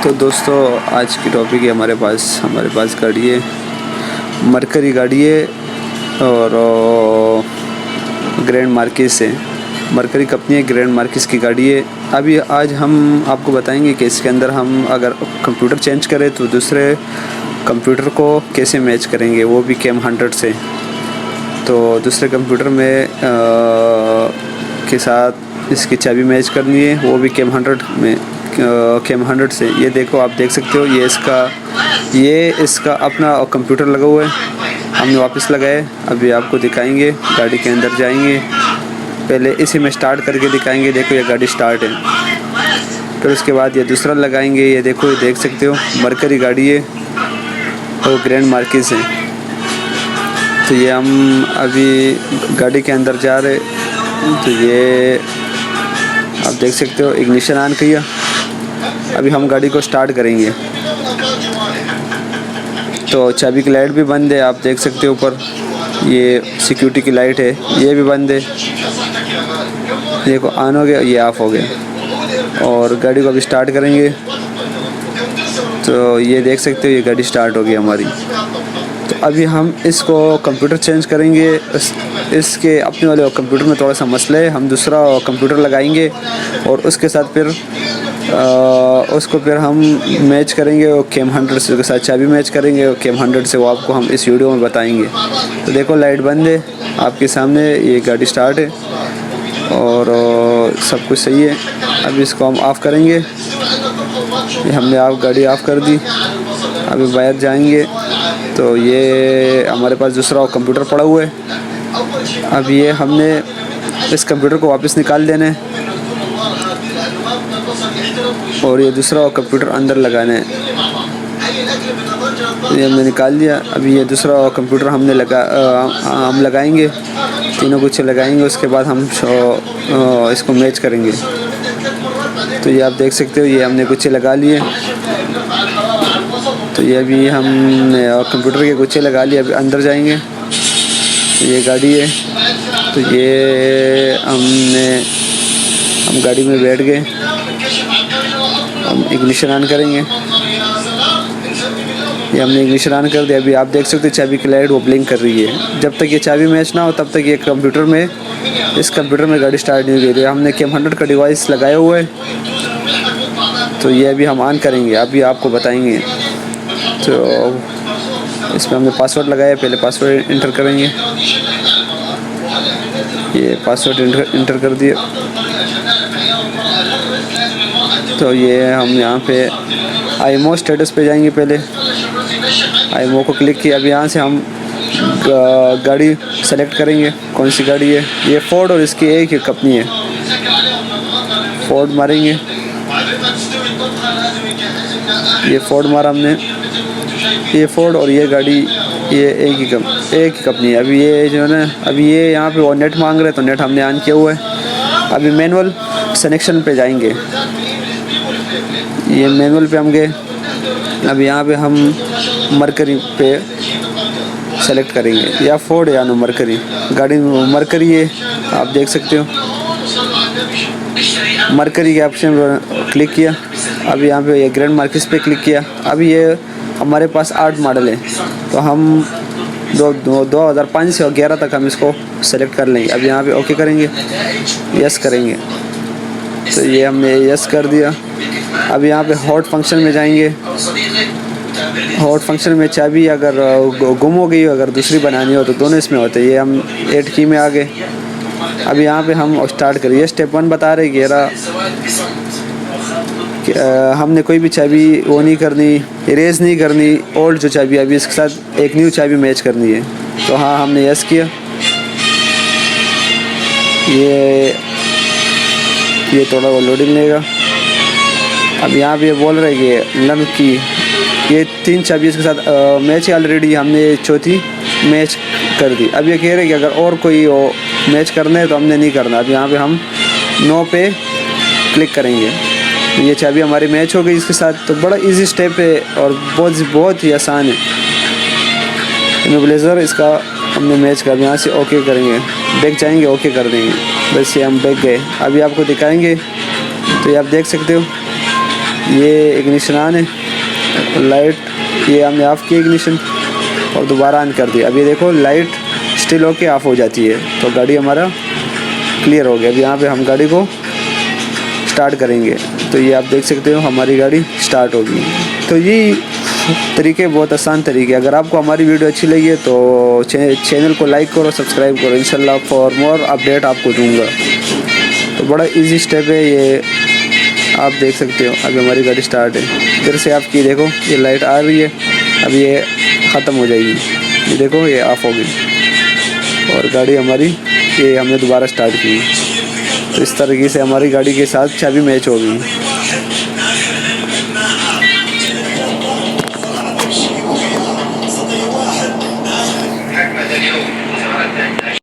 तो दोस्तों आज की टॉपिक है हमारे पास गाड़ी है, मरकरी गाड़ी है और ग्रैंड मार्किस है। मरकरी कंपनी है, ग्रैंड मार्किस की गाड़ी है। अभी आज हम आपको बताएंगे कि इसके अंदर हम अगर कंप्यूटर चेंज करें तो दूसरे कंप्यूटर को कैसे मैच करेंगे, वो भी कैम 100 से। तो दूसरे कंप्यूटर में के साथ इसकी चाबी मैच करनी है, वो भी कैम 100 से। ये देखो, आप देख सकते हो, ये इसका अपना कंप्यूटर लगा हुआ है, हमने वापस लगाए। अभी आपको दिखाएंगे, गाड़ी के अंदर जाएंगे, पहले इसी में स्टार्ट करके दिखाएंगे। देखो ये गाड़ी स्टार्ट है, फिर उसके बाद ये दूसरा लगाएंगे। ये देखो, ये देख सकते हो, मरकरी गाड़ी है और ग्रैंड मार्किस है। तो ये हम अभी गाड़ी के अंदर जा रहे, तो ये आप देख सकते हो, इग्निशन ऑन किया। अभी हम गाड़ी को स्टार्ट करेंगे। तो चाबी की लाइट भी बंद है, आप देख सकते हो ऊपर, ये सिक्योरिटी की लाइट है, ये भी बंद है। देखो ऑन हो गया, ये ऑफ हो गया। और गाड़ी को अभी स्टार्ट करेंगे, तो ये देख सकते हो, ये गाड़ी स्टार्ट हो गई हमारी। तो अभी हम इसको कंप्यूटर चेंज करेंगे। इसके अपने वाले कंप्यूटर में थोड़ा सा मसला है, हम दूसरा कंप्यूटर लगाएंगे और उसके साथ फिर उसको फिर हम मैच करेंगे और कैम 100 से के साथ चाबी मैच करेंगे और कैम 100 से, वो आपको हम इस वीडियो में बताएंगे। तो देखो लाइट बंद है आपके सामने, ये गाड़ी स्टार्ट है और सब कुछ सही है। अभी इसको हम ऑफ़ करेंगे। ये हमने गाड़ी ऑफ़ कर दी। अभी बाहर जाएंगे, तो ये हमारे पास दूसरा कंप्यूटर पड़ा हुआ है। अब ये हमने इस कंप्यूटर को वापस निकाल देना है और ये दूसरा कंप्यूटर अंदर लगाना है। ये हमने निकाल दिया। अभी ये दूसरा कंप्यूटर हम लगाएंगे, तीनों गुच्छे लगाएंगे। उसके बाद हम इसको मैच करेंगे। तो ये आप देख सकते हो, ये हमने गुच्छे लगा लिए। तो ये अभी हमने कंप्यूटर के गुच्छे लगा लिए। अभी अंदर जाएंगे, तो ये गाड़ी है, तो ये हम गाड़ी में बैठ गए। हम इग्निशन ऑन करेंगे। ये हमने इग्निशन ऑन कर दिया। अभी आप देख सकते हो, चाबी की लाइट वो ब्लिंक कर रही है। जब तक ये चाबी मैच ना हो तब तक ये इस कंप्यूटर में गाड़ी स्टार्ट नहीं हुई। हमने कैम 100 का डिवाइस लगाया हुआ है, तो ये अभी हम ऑन करेंगे, अभी आपको बताएंगे। तो इसमें हमने पासवर्ड लगाया, पहले पासवर्ड इंटर करेंगे। ये पासवर्ड इंटर कर दिए। तो ये हम यहाँ पे आईएमओ स्टेटस पे जाएंगे। पहले आईएमओ को क्लिक किया। अभी यहाँ से हम गाड़ी सेलेक्ट करेंगे, कौन सी गाड़ी है। ये फोर्ड और इसकी एक ही कंपनी है, फोर्ड मारेंगे। ये फोर्ड मारा हमने, ये फोर्ड और ये गाड़ी, ये एक ही कंपनी है। अभी ये जो है ना, अभी ये यहाँ पे वो नेट मांग रहे, तो नेट हमने ऑन किया हुआ है। अभी मैनुअल सिलेक्शन पे जाएंगे। ये मैनुअल पे हम गए। अब यहाँ पे हम मरकरी पे सेलेक्ट करेंगे, या फोर्ड या मरकरी। गाड़ी मरकरी है, आप देख सकते हो। मरकरी के ऑप्शन पर क्लिक किया। अभी यहाँ पे ये ग्रैंड मार्किस पे क्लिक किया। अभी ये हमारे पास 8 मॉडल है, तो हम 2005 से 11 तक हम इसको सेलेक्ट कर लेंगे। अब यहाँ पे ओके करेंगे, यस करेंगे। तो ये हमने यस कर दिया। अब यहाँ पे हॉट फंक्शन में जाएंगे। हॉट फंक्शन में चाबी अगर गुम हो गई हो, अगर दूसरी बनानी हो, तो दोनों इसमें होते हैं। ये हम 8 की में आ गए। अब यहाँ पे हम स्टार्ट करिए। स्टेप 1 बता रहे कि हमने कोई भी चाबी वो नहीं करनी, इरेज नहीं करनी, ओल्ड जो चाबी, अभी इसके साथ एक न्यू चाबी मैच करनी है। तो हाँ, हमने यस किया। ये थोड़ा वो लोडिंग लेगा। अब यहाँ पे बोल रहे कि लर्न की ये 3 चाबी इसके साथ मैच है ऑलरेडी, हमने चौथी मैच कर दी। अब ये कह रहे कि अगर और कोई वो मैच करना है तो हमने नहीं करना। अब यहाँ पे हम नो पे क्लिक करेंगे। ये चाबी हमारी मैच हो गई इसके साथ। तो बड़ा इजी स्टेप है और बहुत ही आसान है। इमेबलाइजर इसका हमने मैच कर, यहाँ से ओके करेंगे, बैक जाएंगे, ओके कर देंगे। बस ये हम बैक गए। अभी आपको दिखाएंगे, तो ये आप देख सकते हो, ये इग्निशन ऑन है, लाइट ये हमने ऑफ़ की इग्निशन और दोबारा ऑन कर दिया। अब ये देखो लाइट स्टिल होके ऑफ़ हो जाती है, तो गाड़ी हमारा क्लियर हो गया। अब यहाँ पे हम गाड़ी को स्टार्ट करेंगे तो ये आप देख सकते हो हमारी गाड़ी स्टार्ट होगी। तो ये तरीके बहुत आसान तरीके। अगर आपको हमारी वीडियो अच्छी लगी है तो चैनल को लाइक करो, सब्सक्राइब करो। इंशाल्लाह फॉर मोर अपडेट आपको दूंगा। तो बड़ा इजी स्टेप है ये, आप देख सकते हो। अभी हमारी गाड़ी स्टार्ट है, फिर से आपकी देखो ये लाइट आ रही है, अब ये ख़त्म हो जाएगी। ये देखो ये ऑफ़ हो गई और गाड़ी हमारी ये हमने दोबारा स्टार्ट की। तो इस तरीके से हमारी गाड़ी के साथ चाबी मैच हो गई।